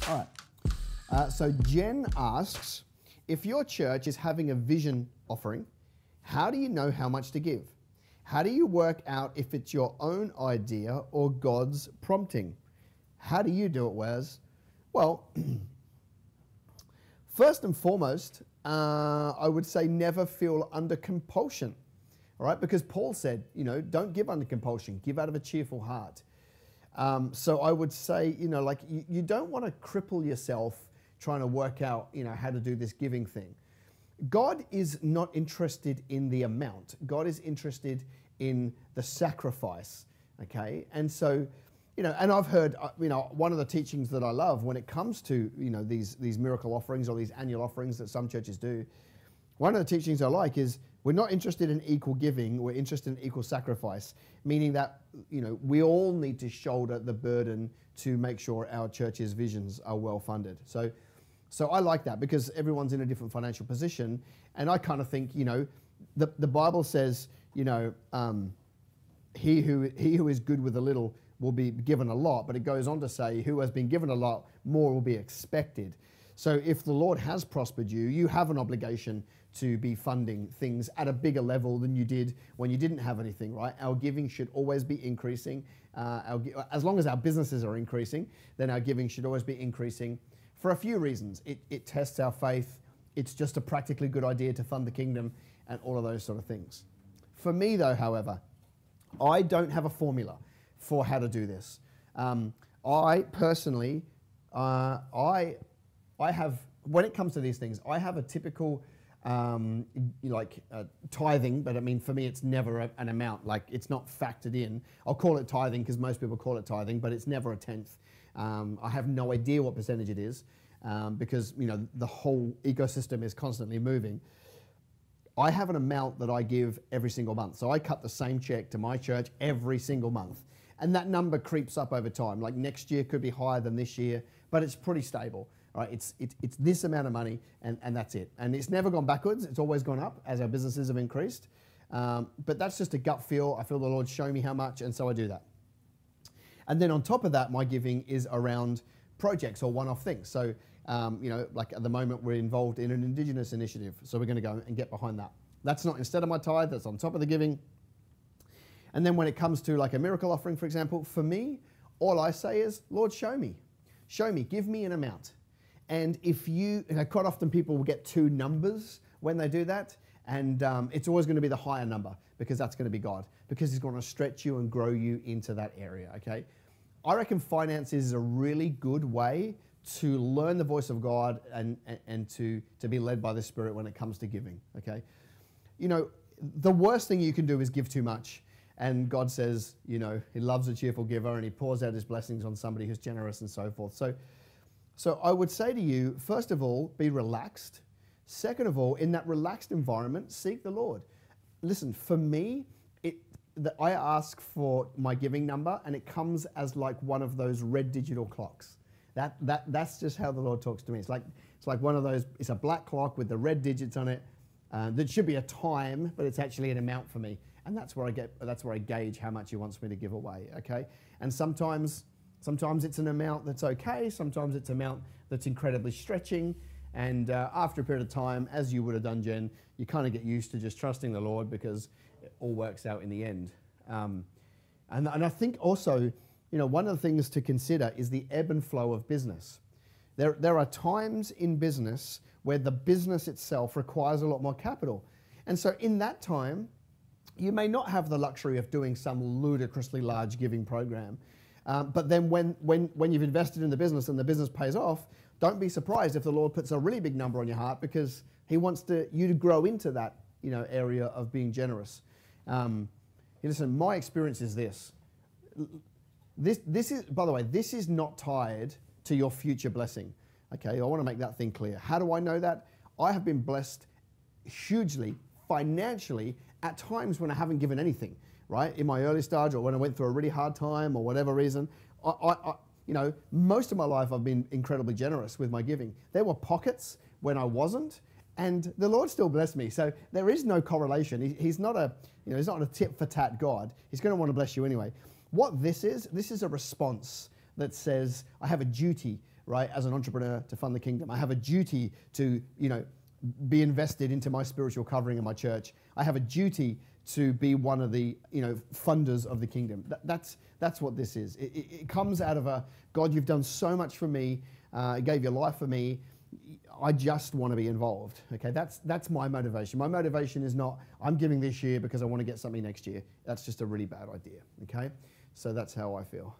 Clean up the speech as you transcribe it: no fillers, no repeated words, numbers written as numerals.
All right. So Jen asks, if your church is having a vision offering, how do you know how much to give? How do you work out if it's your own idea or God's prompting? How do you do it, Wez? Well, first and foremost, I would say never feel under compulsion, all right? Because Paul said, don't give under compulsion, give out of a cheerful heart. So I would say, you don't want to cripple yourself trying to work out, how to do this giving thing. God is not interested in the amount. God is interested in the sacrifice, okay? And so, and I've heard, one of the teachings that I love when it comes to, these miracle offerings or these annual offerings that some churches do, one of the teachings I like is we're not interested in equal giving, we're interested in equal sacrifice, meaning that, we all need to shoulder the burden to make sure our church's visions are well funded. So I like that because everyone's in a different financial position. And I kind of think, the Bible says, he who is good with a little will be given a lot, but it goes on to say, who has been given a lot, more will be expected. So if the Lord has prospered you, you have an obligation to be funding things at a bigger level than you did when you didn't have anything, right? Our giving should always be increasing. As long as our businesses are increasing, then our giving should always be increasing for a few reasons. It tests our faith. It's just a practically good idea to fund the kingdom and all of those sort of things. For me, though, however, I don't have a formula for how to do this. I personally, I have, when it comes to these things, I have a typical tithing, but I mean, for me, it's never an amount, like it's not factored in. I'll call it tithing because most people call it tithing, but it's never a tenth. I have no idea what percentage it is because, the whole ecosystem is constantly moving. I have an amount that I give every single month. So I cut the same check to my church every single month. And that number creeps up over time. Like next year could be higher than this year, but it's pretty stable. Right? It's this amount of money and that's it. And it's never gone backwards. It's always gone up as our businesses have increased. But that's just a gut feel. I feel the Lord show me how much, and so I do that. And then on top of that, my giving is around projects or one-off things. So, like at the moment, we're involved in an Indigenous initiative. So we're going to go and get behind that. That's not instead of my tithe, that's on top of the giving. And then when it comes to like a miracle offering, for example, for me, all I say is, Lord, show me, give me an amount. And if quite often people will get two numbers when they do that, and it's always going to be the higher number because that's going to be God, because he's going to stretch you and grow you into that area, okay? I reckon finances is a really good way to learn the voice of God and to be led by the Spirit when it comes to giving, okay? The worst thing you can do is give too much. And God says, he loves a cheerful giver and he pours out his blessings on somebody who's generous and so forth. So I would say to you, first of all, be relaxed. Second of all, in that relaxed environment, seek the Lord. Listen, for me, I ask for my giving number and it comes as like one of those red digital clocks. That's just how the Lord talks to me. It's like one of those, it's a black clock with the red digits on it. That should be a time, but it's actually an amount for me. And that's where I gauge how much he wants me to give away, okay? And sometimes it's an amount that's okay, sometimes it's an amount that's incredibly stretching, and after a period of time, as you would have done, Jen, you kind of get used to just trusting the Lord because it all works out in the end. And I think also, one of the things to consider is the ebb and flow of business. There are times in business where the business itself requires a lot more capital. And so in that time, you may not have the luxury of doing some ludicrously large giving program. But then when you've invested in the business and the business pays off, don't be surprised if the Lord puts a really big number on your heart because he wants you to grow into that area of being generous. Listen, my experience is this. This is, by the way, this is not tied to your future blessing. Okay, I want to make that thing clear. How do I know that? I have been blessed hugely, financially, at times when I haven't given anything, right? In my early stage or when I went through a really hard time or whatever reason, most of my life I've been incredibly generous with my giving. There were pockets when I wasn't, and the Lord still blessed me. So there is no correlation. He's not a tit for tat God. He's going to want to bless you anyway. What this is a response that says, I have a duty right, as an entrepreneur to fund the kingdom. I have a duty to, be invested into my spiritual covering in my church. I have a duty to be one of the, funders of the kingdom. That's what this is. It comes out of God, you've done so much for me. Gave your life for me. I just want to be involved. Okay, that's my motivation. My motivation is not, I'm giving this year because I want to get something next year. That's just a really bad idea. Okay, so that's how I feel.